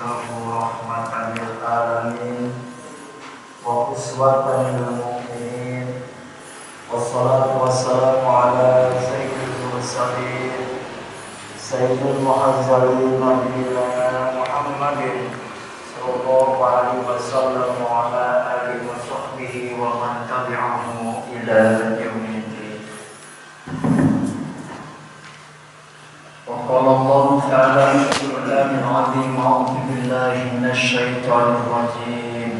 rasulahu rahmatan lil alamin wa uswatan lil mu'minin. Wassalatu wassalamu ala sayyidil mursalin sayyidil muhazzalin nabiyina Muhammadin sallallahu alaihi wasallam wa ala alihi wa sahbihi wa man tabi'ahu ila yaumil. Wa qala Allah ta'ala fi al-Qur'anil 'azim, a'udzu billahi minasy syaithanir rajim.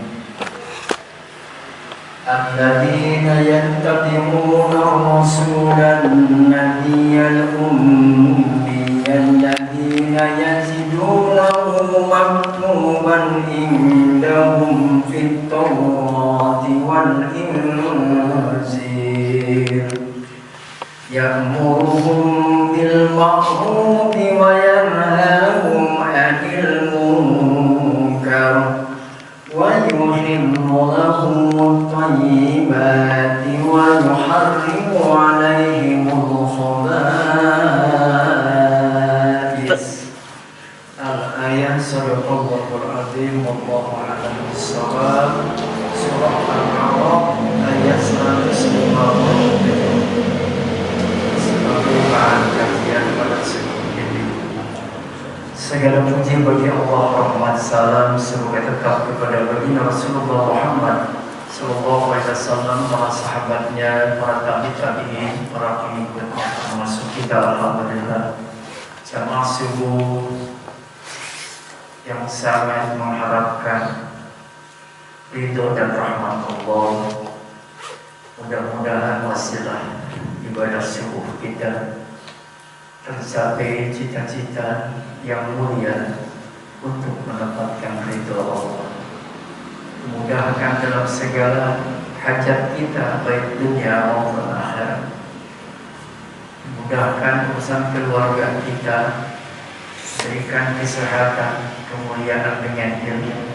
الذين يتبعون الرسول النبي الأمي الذين يجدونه مكتوبا عندهم في التوراة والإنجيل يأمرهم بالمعروف وينهاهم عن المنكر ويحل لهم الطيبات ويحرم عليهم الخبائث. الآية صدق الله العظيم والله أعلم بالصواب. Surah Al-A'raf ayat 150. Sebagai bahan kajian pada sebelum ini, segala puji bagi Allah, rahmat salam semoga tetap kepada baginda Rasulullah Muhammad sallallahu alaihi wasallam, para sahabatnya, para tabi'in, para pengikutnya, termasuk kita. Alhamdulillah, jamaah subuh yang sangat mengharapkan ridho dan rahmat Allah. Mudah-mudahan wasilah ibadah subuh kita tercapai cita-cita yang mulia untuk mendapatkan ridho Allah. Mudahkan dalam segala hajat kita, baik dunia maupun akhirat. Mudahkan urusan keluarga kita, berikan kesehatan, kemuliaan dengan ilmu,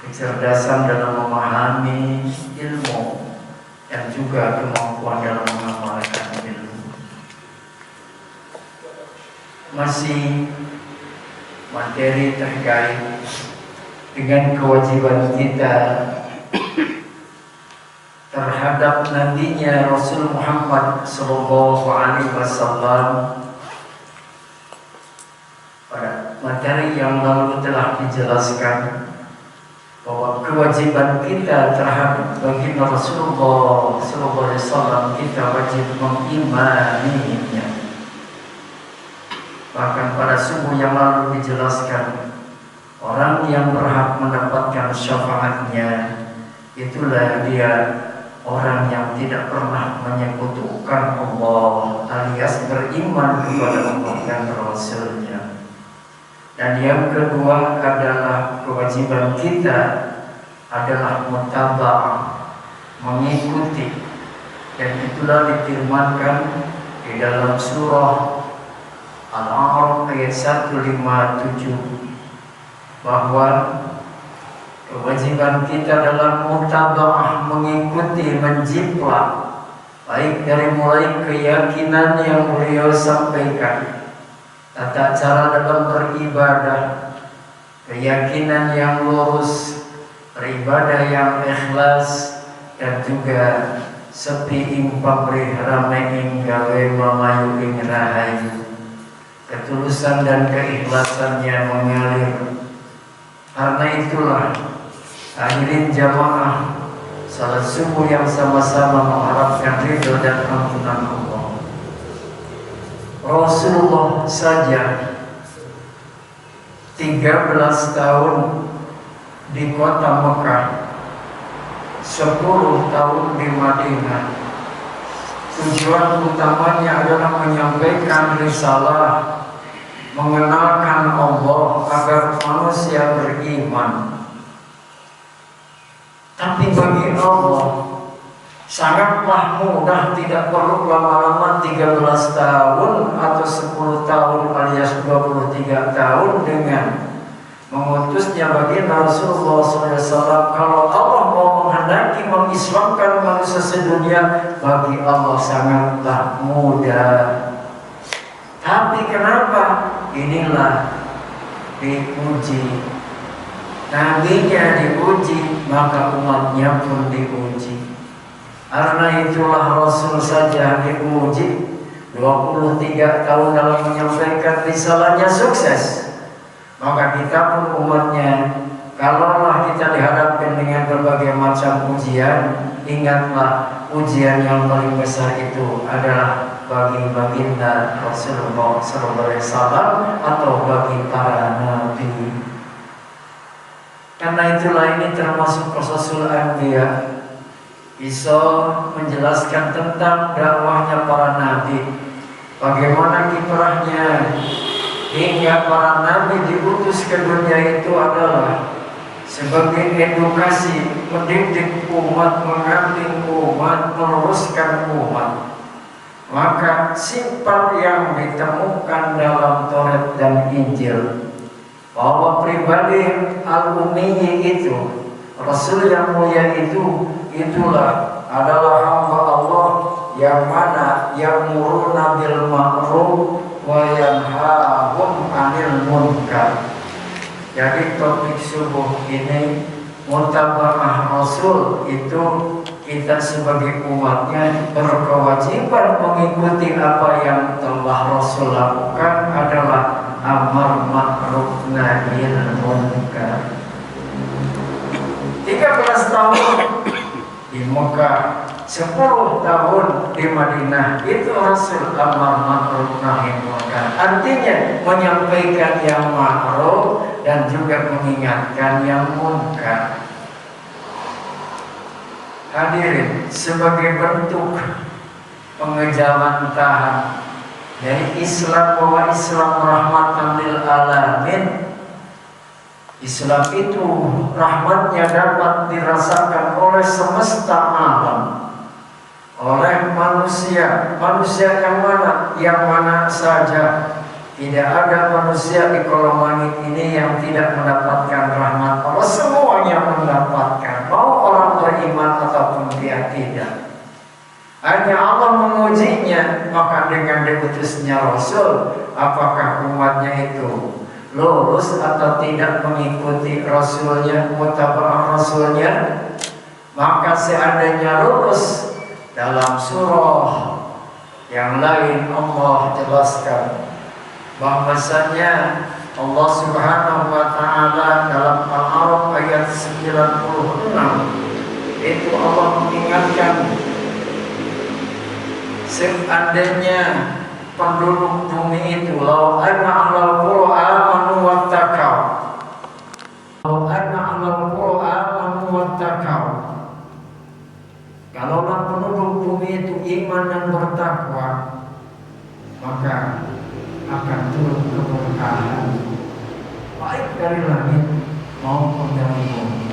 kecerdasan dalam memahami ilmu, dan juga kemampuan dalam mengamalkan ilmu. Masih materi terkait dengan kewajiban kita terhadap nantinya Rasul Muhammad sallallahu alaihi wasallam. Pada materi yang lalu telah dijelaskan bahwa kewajiban kita terhadap baginda Rasulullah sallallahu alaihi wasallam, kita wajib mengimaninya. Bahkan pada subuh yang lalu dijelaskan, orang yang berhak mendapatkan syafaatnya itulah dia orang yang tidak pernah menyekutukan Allah, alias beriman kepada Allah dan Rasulnya. Dan yang kedua adalah kewajiban kita adalah mutaba'ah, mengikuti. Dan itulah difirmankan di dalam surah Al-A'raf ayat 157 bahwa kewajiban kita dalam mutaba'ah, mengikuti, menjiplak, baik dari mulai keyakinan yang beliau sampaikan, tata cara dalam beribadah, keyakinan yang lurus, beribadah yang ikhlas, dan juga sepi ing pamrih rame ing gawe mamayu ing rahayu. Ketulusan dan keikhlasannya mengalir. Karena itulah hadirin jamaah salat subuh yang sama-sama mengharapkan ridho dan ampunan Allah. Rasulullah saja 13 tahun di kota Mekah, 10 tahun di Madinah. Tujuan utamanya adalah menyampaikan risalah, mengenalkan Allah agar manusia beriman. Tapi bagi Allah sangatlah mudah, tidak perlu lama-lama 13 tahun atau 10 tahun alias 23 tahun dengan mengutusnya baginda Rasulullah SAW. Kalau Allah mau menghendaki mengislamkan manusia sedunia, bagi Allah sangatlah mudah. Tapi kenapa? Inilah diuji. Nabinya diuji, maka umatnya pun diuji. Karena itulah Rasul saja diuji 23 tahun dalam menyampaikan risalahnya sukses. Maka kita pun umatnya, kalaulah kita dihadapkan dengan berbagai macam ujian, ingatlah ujian yang paling besar itu adalah bagi baginda Rasulullah SAW atau bagi para nabi. Karena itulah ini termasuk qasasul anbiya, bisa menjelaskan tentang dakwahnya para nabi, bagaimana kiprahnya hingga para nabi diutus ke dunia itu adalah sebagai edukasi, mendidik umat, mengambil umat, meluruskan umat. Maka sifat yang ditemukan dalam Taurat dan Injil bahwa pribadi al-ummi itu, Rasul yang mulia itu, itulah adalah hamba Allah yang mana ya'muruna bil ma'ruf wa yanhahum 'anil munkar. Jadi topik subuh ini mutaba'ah Rasul itu kita sebagai umatnya berkewajiban mengikuti apa yang telah Rasul lakukan adalah amar ma'ruf nahi munkar. 13 tahun di Mekah, 10 tahun di Madinah, itu Rasul amar ma'ruf nahi munkar. Artinya menyampaikan yang ma'ruf dan juga mengingatkan yang munkar. Hadirin, sebagai bentuk pengejawantahan dari Islam bahwa Islam rahmatan lil alamin, Islam itu rahmatnya dapat dirasakan oleh semesta alam, oleh manusia. Manusia yang mana? Yang mana saja. Tidak ada manusia di kolom langit ini yang tidak mendapatkan rahmat Allah. Semuanya mendapatkan, mau orang beriman ataupun dia tidak. Hanya Allah mengujinya, maka dengan diutusnya Rasul, apakah umatnya itu lurus atau tidak mengikuti Rasulnya, mutaba'ah Rasulnya. Maka seandainya lurus, dalam surah yang lain Allah jelaskan bahwasanya Allah Subhanahu wa taala dalam Al-A'raf ayat 96 itu Allah mengingatkan seandainya penduduk bumi itu law anna ahlal qura amanu wattaqau, law anna ahlal qura amanu wattaqau, kalaulah penduduk bumi itu iman dan bertakwa, maka akan turun keberkahan baik dari langit maupun dari bumi.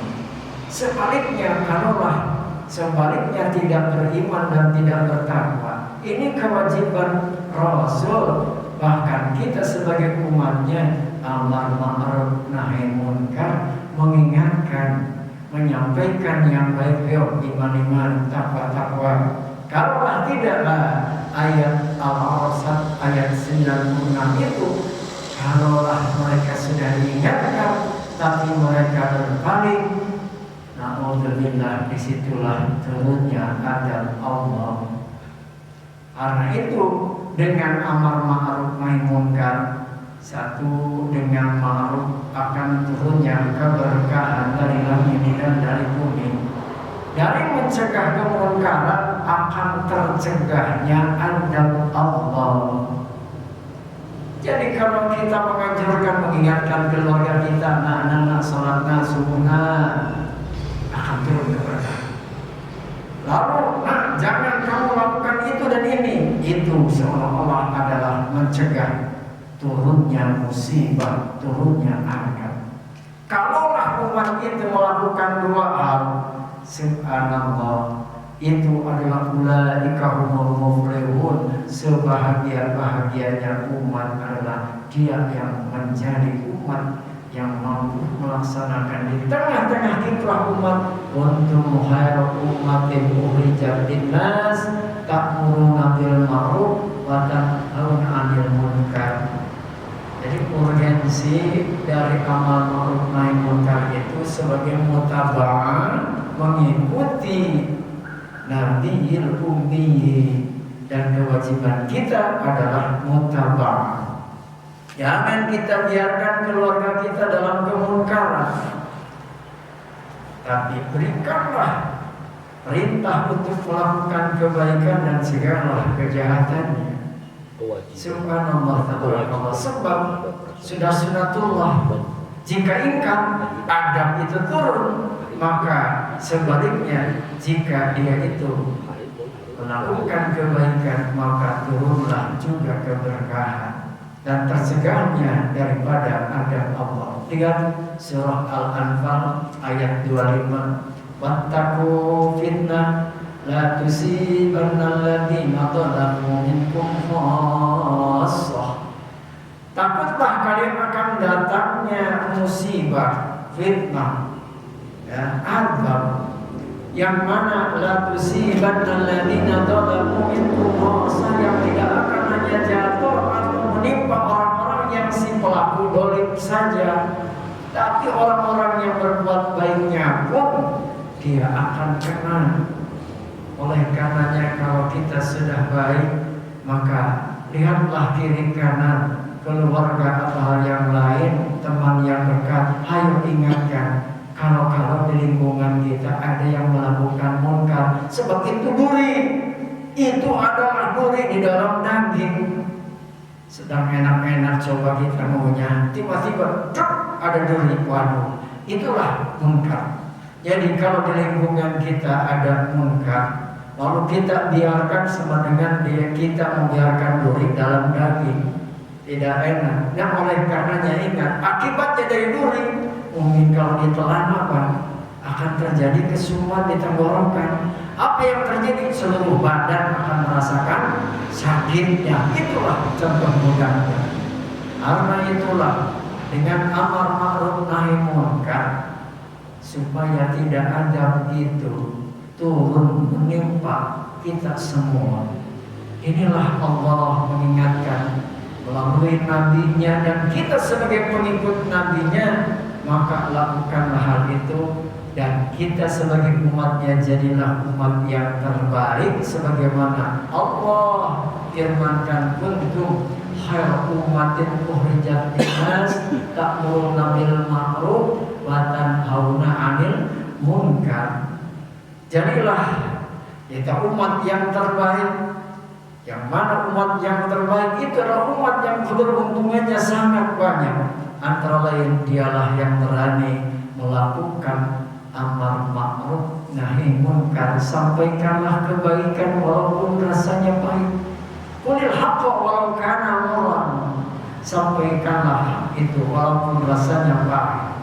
Sebaliknya, kalaulah sebaliknya tidak beriman dan tidak bertakwa, ini kewajiban Rasul, bahkan kita sebagai umatnya amar ma'ruf nahi munkar, mengingatkan, menyampaikan yang baik, iman-iman, takwa-takwa. Kalaulah tidaklah ayat Al-A'raf ayat 96 itu, kalaulah mereka sudah diingatkan tapi mereka berpaling, na'udzubillah, disitulah turunnya adab Allah. Karena itu dengan amar ma'ruf nahi munkar, satu, dengan ma'ruf akan turunnya keberkahan dari langit dan dari bumi. Dari mencegah kemunkaran akan tercegahnya adab Allah. Jadi kalau kita menganjurkan, mengingatkan keluarga kita, anak-anak salatna subuhna, akan turun keberkahan. Lalu, jangan kamu lakukan itu dan ini. Itu seolah-olah adalah mencegah turunnya musibah, turunnya adab. Kalaulah umat itu melakukan dua hal, subhanallah, itu adalah ulaika humul muflihun. Sebahagia-bahagianya umat adalah dia yang menjadi umat yang mampu melaksanakan di tengah-tengah kiprah umat, kuntum khairu ummatin ukhrijat linnas ta'muruna bil ma'ruf wa tanhauna 'anil munkar. Jadi urgensi dari amal ma'ruf nahi munkar itu sebagai mutaba'ah, mengikuti Nabiul Ummi, dan kewajiban kita adalah mutaba'ah. Jangan kita biarkan keluarga kita dalam kemunkaran, tapi berikanlah perintah untuk melakukan kebaikan dan segala kejahatannya. Subhanallah, tabarakallah. Sebab sudah sunatullah. Jika ingkar, adab itu turun. Maka sebaliknya, jika dia itu melakukan kebaikan, maka turunlah juga keberkahan dan tercegahnya daripada adab Allah. Lihat surah Al-Anfal ayat 25. Wattaqu fitnah la tusibanna alladziina zalamu minkum khassah. Takutlah kalian akan datangnya musibah, fitnah, ya, azab yang mana la tusibanna alladziina zalamu minkum khassah, yang tidak akan hanya jatuh atau menimpa orang-orang yang si pelaku dolim saja, tapi orang-orang yang berbuat baiknya pun dia akan kena. Oleh karenanya kalau kita sudah baik, maka lihatlah kiri kanan, keluarga atau hal yang lain, teman yang dekat, ayo ingatkan kalau di lingkungan kita ada yang melakukan munkar. Sebab itu duri, itu adalah duri di dalam daging. Sedang enak-enak coba kita ngunyah, tiba-tiba ada duri, waduh, itulah munkar. Jadi kalau di lingkungan kita ada munkar, lalu kita biarkan sama dengan dia, kita membiarkan duri dalam daging, tidak enak. Nah, oleh karenanya ingat, akibatnya dari duri, mungkin kalau ditelan apa, akan terjadi kesumat di tenggorokan. Apa yang terjadi? Seluruh badan akan merasakan sakitnya. Itulah contoh mudahnya. Karena itulah dengan amar ma'ruf nahi munkar, supaya tidak ada itu turun menimpa kita semua. Inilah Allah mengingatkan melalui nabinya, dan kita sebagai pengikut nabinya, maka lakukanlah hal itu, dan kita sebagai umatnya jadilah umat yang terbaik sebagaimana Allah firmankan, kuntum khairu ummatin ukhrijat linnas ta'muruna bil ma'ruf wa tanhauna 'anil munkar. Jadilah kita umat yang terbaik. Yang mana umat yang terbaik itu adalah umat yang keberuntungannya sangat banyak. Antara lain dialah yang berani melakukan amar ma'ruf nahi munkar. Sampaikanlah kebaikan walaupun rasanya pahit. Qulil haqqa walau kana murran. Sampaikanlah itu walaupun rasanya pahit.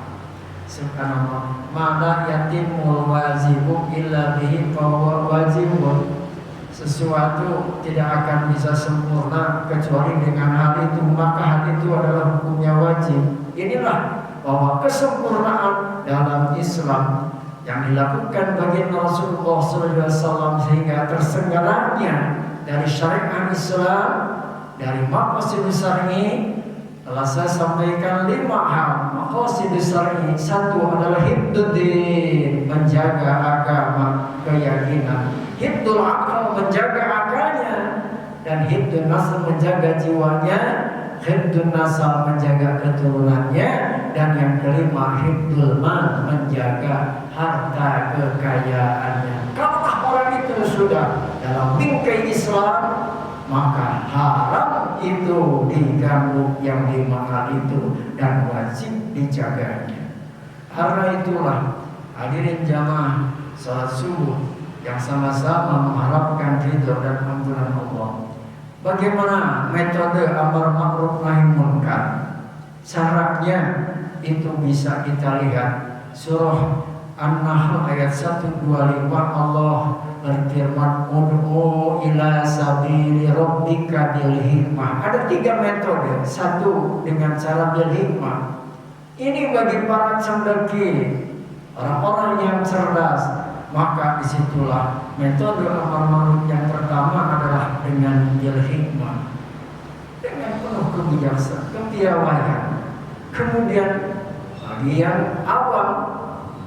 Subhanallah. Mala yatimul wajibu illa bihi fahuwa wajibun. Sesuatu tidak akan bisa sempurna kecuali dengan hal itu, maka hal itu adalah hukumnya wajib. Inilah bahwa kesempurnaan dalam Islam yang dilakukan bagi Rasulullah SAW sehingga tersenggaranya dari syariat Islam, dari maqasid syar'i. Telah saya sampaikan 5 hal maqasid syar'i. 1 adalah hifdzuddin, menjaga agama, keyakinan. Hifdzul akal, menjaga akalnya. Dan hifdzun nasl, menjaga jiwanya. Hifdzun nasl, menjaga keturunannya. Dan yang kelima, hifdzul mal, menjaga harta kekayaannya. Kalau orang itu sudah dalam bingkai Islam, maka haram itu diganggu yang 5 hal itu, dan wajib dijaganya. Karena itulah hadirin jamaah salat subuh yang sama-sama mengharapkan ridho dan ampunan Allah. Bagaimana metode amar ma'ruf nahi munkar? Caranya itu bisa kita lihat surah An-Nahl ayat 125. Allah berfirman, ud'u ila sabili rabbika bil hikmah. Ada 3 metode. 1 dengan cara bil hikmah. Ini bagi para cendeki, orang-orang yang cerdas. Maka disitulah metode amar ma'ruf yang pertama adalah dengan bil hikmah, dengan penuh kebijaksanaan, kepiawaian. Kemudian bagi yang awam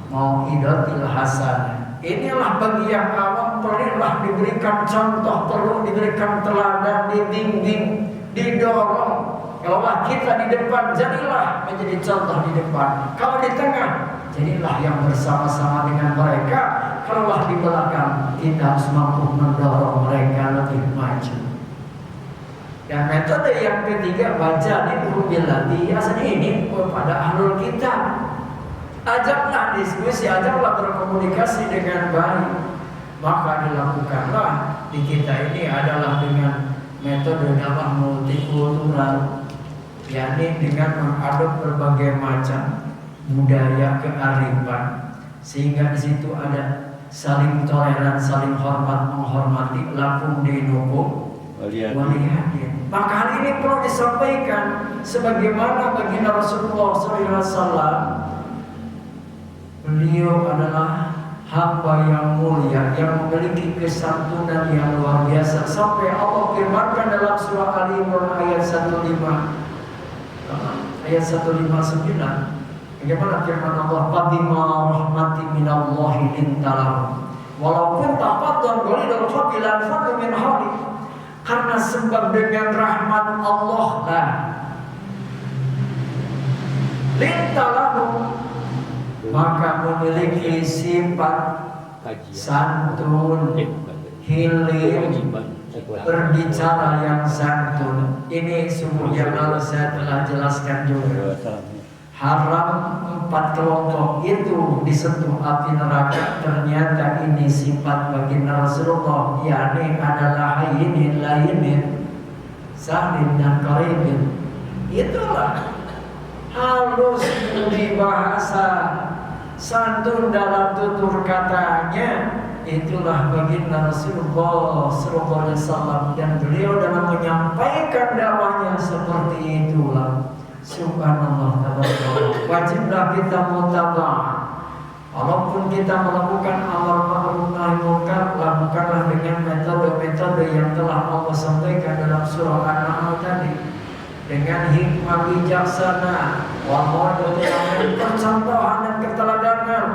mau idatil hasanah, inilah bagi yang awam perlulah diberikan contoh, perlu diberikan teladan, dibimbing, didorong. Kalau kita di depan, jadilah menjadi contoh di depan. Kalau di tengah, jadilah yang bersama-sama dengan mereka. Kalau di belakang, kita harus mampu mendorong mereka lebih maju. Dan metode yang ketiga, baca di bilati, asal ini kepada ahlul kitab. Ajaklah diskusi, ajaklah berkomunikasi dengan baik. Maka dilakukanlah di kita ini adalah dengan metode dakwah multikultural, yakni dengan mengadop berbagai macam budaya kearifan, sehingga di situ ada saling toleran, saling hormat menghormati, lakum dinukum waliyadin. Maka hal ini perlu disampaikan sebagaimana baginda Rasulullah SAW. Beliau adalah hamba yang mulia, yang memiliki kesantunan yang luar biasa, sampai Allah firmankan dalam surah Ali Imran ayat 159. Bagaimana firman Allah? Fabima rahmati minallahi lintalahum walaupun taqaddam ghalidul qabilan fadu min halik. Karena sebab dengan rahmat Allah lah lintalahum, maka memiliki sifat santun, hilir, berbicara yang santun. Ini sungguh yang lalu saya telah jelaskan juga. Haram 4 kelompok itu disentuh api neraka. Ternyata ini sifat baginda Rasulullah, yakni adalah hayyin layyin, sahlin dan qaribin. Itulah halus di bahasa, santun dalam tutur katanya. Itulah baginda Rasulullah sallallahu alaihi wasallam, dan beliau dalam menyampaikan dakwahnya seperti itulah. Subhanallah, tabarakallah. Wajiblah kita mutaba'ah. Walaupun kita melakukan amar ma'ruf nahi munkar, lakukanlah dengan metode-metode yang telah Allah sampaikan dalam surah An-Nahl tadi, dengan hikmah bijaksana, dengan percontohan dan keteladanan.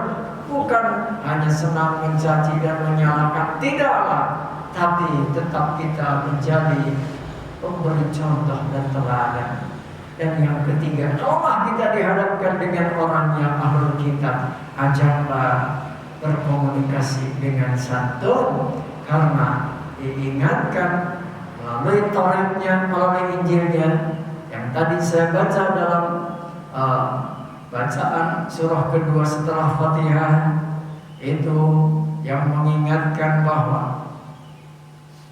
Bukan hanya senang mencaci dan menyalahkan, tidaklah, tapi tetap kita menjadi pemberi contoh dan teladan. Dan yang ketiga, kalau kita dihadapkan dengan orang yang ahlul kitab, ajaklah berkomunikasi dengan santun, karena diingatkan melalui Tauratnya, melalui Injilnya yang tadi saya baca dalam bacaan surah kedua setelah Fatihah, itu yang mengingatkan bahwa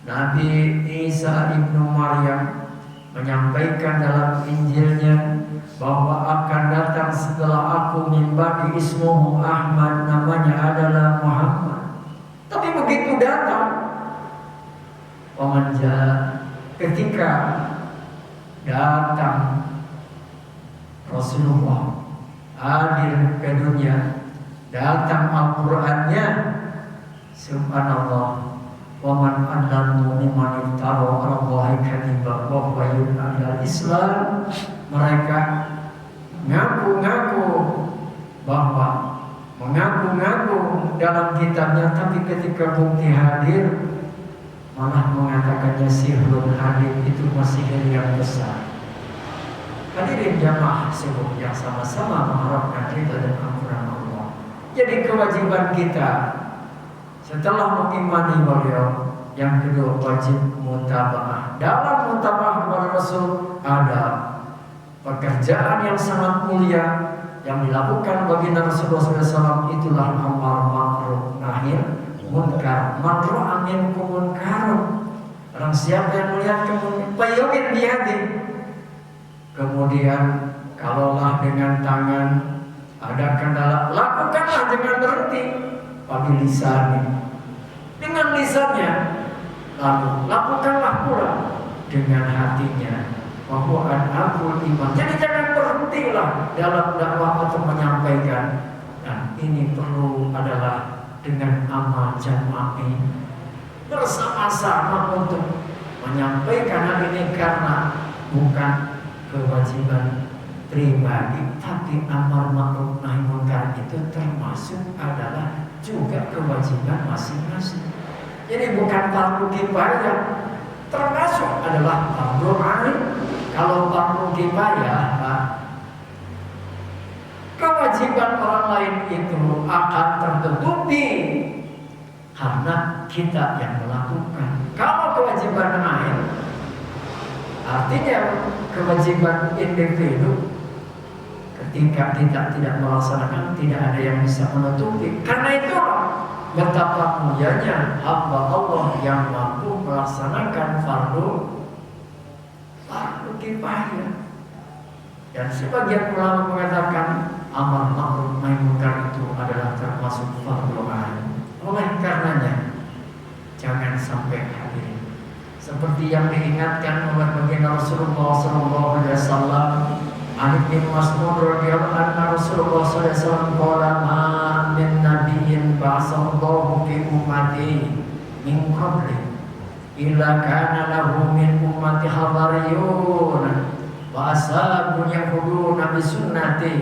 Nabi Isa ibnu Maryam menyampaikan dalam Injilnya bahwa akan datang setelah aku min ba'di ismuhu Ahmad, namanya adalah Muhammad. Tapi begitu datang ketika datang Rasulullah hadir ke dunia, datang Al-Qur'annya, subhanallah, wa man adallu mimman iftara 'ala Allahi kadhiban wa huwa yud'a ilal Islam. Mereka ngaku-ngaku dalam kitabnya, tapi ketika bukti hadir malah mengatakannya sihrun hadir, itu masih yang besar. Hadirin jamaah sibuk yang sama-sama mengharapkan ridha dan ampunan Allah. Jadi kewajiban kita setelah mengimani beliau, yang kedua wajib mutaba'ah. Dalam mutaba'ah kepada Rasul ada pekerjaan yang sangat mulia yang dilakukan baginda Rasulullah SAW. Itulah amar ma'ruf nahi munkar. Man ra'a minkum munkaran, orang siapa yang melihat kemudian falyughayyir biyadihi. Kemudian kalaulah dengan tangan ada kendala, lakukanlah dengan berhenti. Bagi lisannya, dengan lisannya, lalu lakukanlah pula dengan hatinya. Bahwa an-abul iman. Jadi jangan berhentilah dalam dakwah atau menyampaikan. Dan ini perlu adalah dengan amal jama'i, bersama-sama untuk menyampaikan hal ini, karena bukan kewajiban pribadi, tapi amar ma'ruf nahi munkar itu termasuk adalah juga kewajiban masing-masing. Jadi bukan fardu kifayah, termasuk adalah fardu ain. Kalau fardu kifayah, kewajiban orang lain itu akan tertutupi karena kita yang melakukan. Kalau kewajiban ain, artinya kewajiban individu, ketika kita tidak melaksanakan, tidak ada yang bisa menutupi. Karena itu betapa mulianya hamba Allah yang mampu melaksanakan fardu kifayah. Dan sebagian ulama mengatakan amar ma'ruf nahi munkar itu adalah termasuk fardu ain. Oleh karenanya jangan sampai hadir seperti yang diingatkan oleh baginda Rasulullah SAW. An bin Mas'ud radhiyallahu anhu Rasulullah SAW qala ma min nabiyyin ba'atsallahu fi ummati min qabli illa kana lahu min ummati hawariyun wa ashabun yaquluna bi sunnati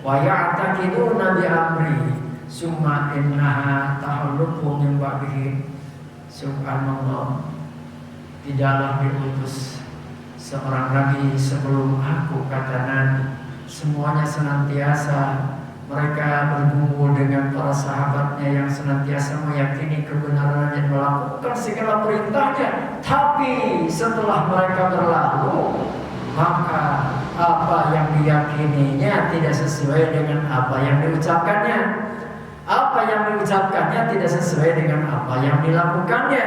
wa ya'taqiduna bi amri summa innaha tahalluqu min ba'dihi. Subhanallah, tidaklah diutus seorang nabi sebelum aku, kata Nabi. Semuanya senantiasa mereka bergumul dengan para sahabatnya yang senantiasa meyakini kebenaran dan melakukan segala perintahnya. Tapi setelah mereka berlalu, maka apa yang diyakininya tidak sesuai dengan apa yang diucapkannya. Apa yang diucapkannya tidak sesuai dengan apa yang dilakukannya.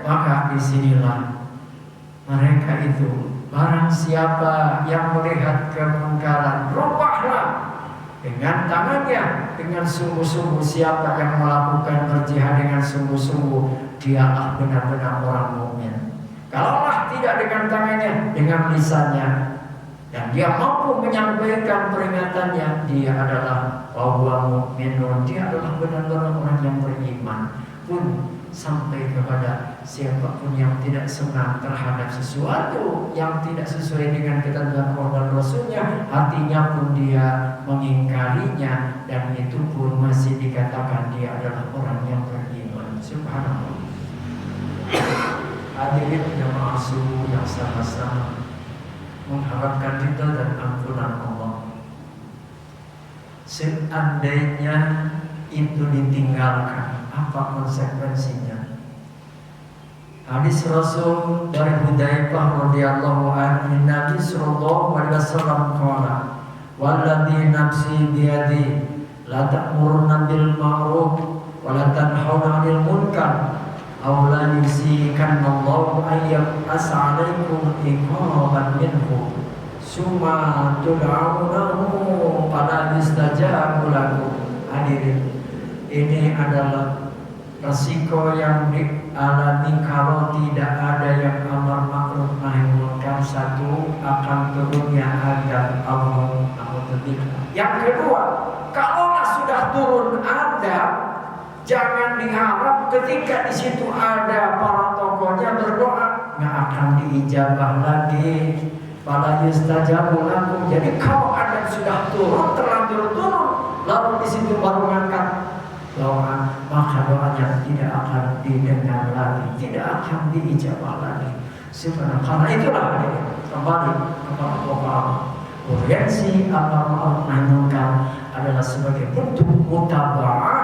Maka disinilah mereka itu, barang siapa yang melihat kemungkaran, rubahlah dengan tangannya dengan sungguh-sungguh. Siapa yang melakukan berjihad dengan sungguh-sungguh, dialah benar-benar orang mukmin. Kalaulah tidak dengan tangannya, dengan lisannya, dan dia mampu menyampaikan peringatannya, dia adalah wahwa mukminun, dia adalah benar-benar orang yang beriman. Pun sampai kepada siapapun yang tidak senang terhadap sesuatu yang tidak sesuai dengan ketentuan Allah dan Rasulnya, hatinya pun dia mengingkarinya, dan itu pun masih dikatakan dia adalah orang yang beriman. Subhanallah. Hadirin jamaah subuh yang sama-sama mengharapkan ridha dan ampunan Allah. Seandainya itu ditinggalkan, apa konsekuensinya? Hadis Rasul dari Hudzaifah radhiyallahu anhu, Nabi sallallahu alaihi wasallam qala, "Walladzi nafsi biyadi la ta'muruna bil ma'ruf wa la tanhauna 'anil munkar aw la yusikanallahu ayyab as'alaikum iqaban minhu summa tud'aunahu fala yustajabu lakum." Hadirin, ini adalah resiko yang dialami kalau tidak ada yang amar ma'ruf nahi munkar. Satu, akan turunnya azab Allah. Yang kedua, kalau sudah turun azab, jangan diharap ketika di situ ada para tokohnya berdoa nggak akan diijabah lagi. Fala yustajabu lakum. Jadi kalau azab sudah turun, terlanjur turun, lalu di situ baru ngangkat doa, maka doanya tidak akan didengar lagi, tidak akan diijabah lagi. Sebenarnya karena itulah kembali kepada pokok urgensi amar ma'ruf nahi munkar adalah sebagai bentuk mutaba'ah,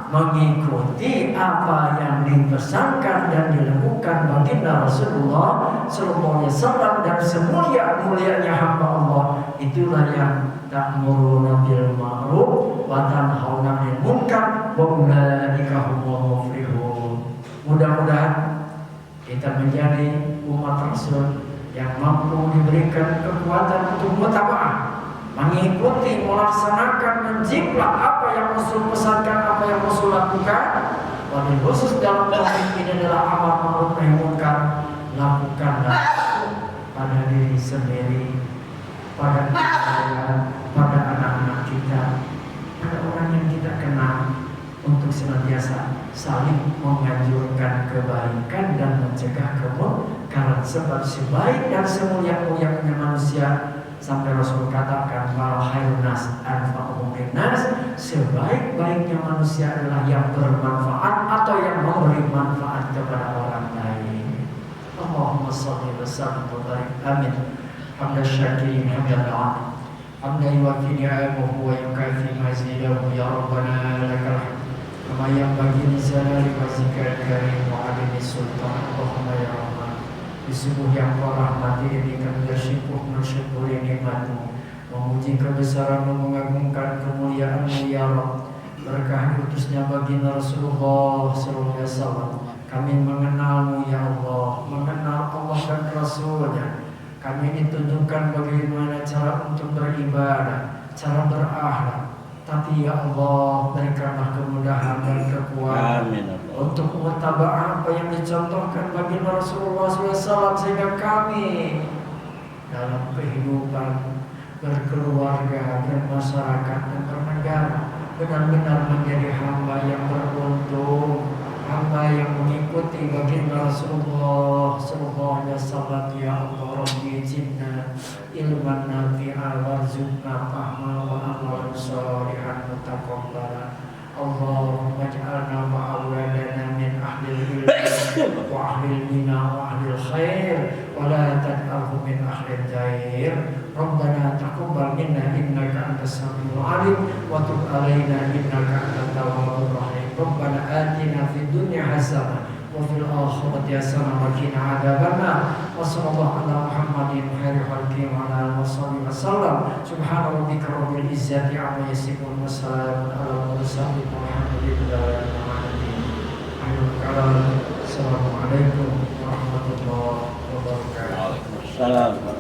mengikuti apa yang dipesankan dan dilakukan baginda Rasulullah sallallahu alaihi wasallam. Dan semulia-mulianya hamba Allah itulah yang ta'muruna bil ma'ruf wa tanhauna 'anil munkar wa ulaika humul muflihun. Mudah-mudahan kita menjadi umat Rasul yang mampu diberikan kekuatan untuk mutaba'ah, mengikuti, melaksanakan, menjiplak apa yang Rasul pesankan, apa yang Rasul lakukan. Wabil khusus dalam konteks ini adalah amar ma'ruf nahi munkar. Lakukanlah pada diri sendiri, pada kita, pada anak-anak kita, pada orang yang kita kenal, untuk senantiasa saling menganjurkan kebaikan dan mencegah kemungkaran. Sebab sebaik dan semulia-mulianya manusia Sampai Rasul katakan mal khairun nas anfa'uhum linnas, sebaik-baiknya manusia adalah yang bermanfaat atau yang memberi manfaat kepada orang lain. Allahumma shalli wa sallim wa barik amin. Hamdan syakirin hamdan na'am. Hamdan yuwafi ni'amahu wa yukafi mazidahu ya Rabbana lakal hamd. Kama yanbaghi li jalali wajhikal karim wa 'azimi sultan. Allahumma ya Rahman. Di subuh yang kau rahmati ini kami bersyukur mensyukuri nikmat-Mu, memuji kebesaran-Mu, mengagungkan kemuliaan-Mu ya Rabb. Berkah diutusnya baginda Rasulullah sallallahu alaihi wasallam, kami mengenal-Mu ya Allah, mengenal Allah dan Rasul-Nya. Kami ditunjukkan bagaimana cara untuk beribadah, cara berakhlak. Tapi ya Allah, berikanlah kemudahan dan kekuatan untuk mutaba'ah apa yang dicontohkan bagi Rasulullah SAW, sehingga kami dalam kehidupan berkeluarga, bermasyarakat dan bernegara benar-benar menjadi hamba yang beruntung, hamba yang mengikuti baginda Rasulullah sallallahu alaihi wasallam. Ya Allah, Rabbi zidna ilman nafi'a warzuqna fahma wa amalan shalihan mutaqabbala. Allahumma ij'alna ma'awladana min ahlil ilmi wa ahlil bina wa ahlil khair wa la taj'alhu min ahlil jair. Rabbana taqabbal minna innaka antas samiul alim wa tub alaina innaka antat tawwabur rahim. Rabbana atina fid dunya hasanah wa fil akhirati hasanah wa qina adzabannar. Wa sallallahu ala Muhammadin khairil khalqi wa ala alihi wasallam. Subhana rabbika rabbil izzati amma yasifun wa salamun alal mursalin walhamdulillahi rabbil alamin. Assalamualaikum warahmatullahi wabarakatuh. Waalaikumsalam.